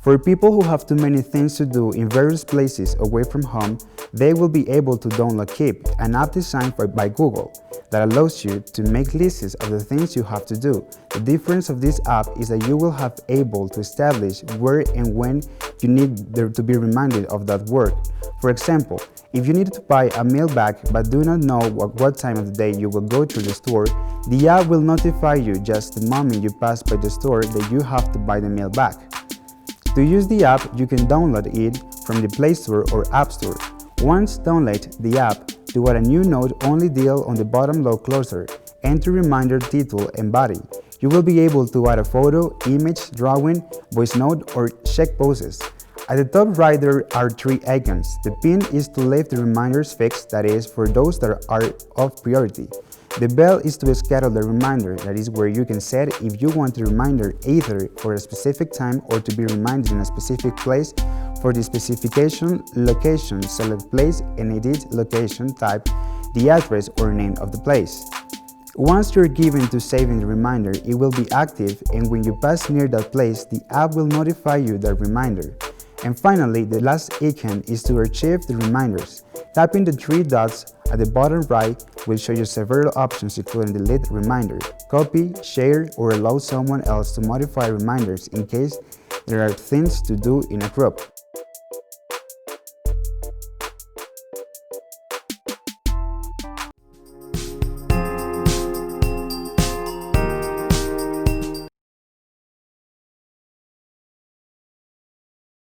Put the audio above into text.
For people who have too many things to do in various places away from home, they will be able to download Keep, an app designed by Google that allows you to make lists of the things you have to do. The difference of this app is that you will have able to establish where and when you need there to be reminded of that work. For example, if you need to buy a meal bag but do not know what time of the day you will go to the store, the app will notify you just the moment you pass by the store that you have to buy the meal bag. To use the app, you can download it from the Play Store or App Store. Once download the app, do add a new note only deal on the bottom left cursor, enter reminder title and body. You will be able to add a photo, image, drawing, voice note, or check poses. At the top right there are three icons. The pin is to leave the reminders fixed, that is, for those that are of priority. The bell is to schedule the reminder, that is where you can set if you want the reminder either for a specific time or to be reminded in a specific place. For the specification, location, select place and edit location, type the address or name of the place. Once you're given to saving the reminder, it will be active, and when you pass near that place, the app will notify you that reminder. And finally, the last icon is to archive the reminders. Tapping the three dots at the bottom right will show you several options including delete reminder, copy, share, or allow someone else to modify reminders in case there are things to do in a group.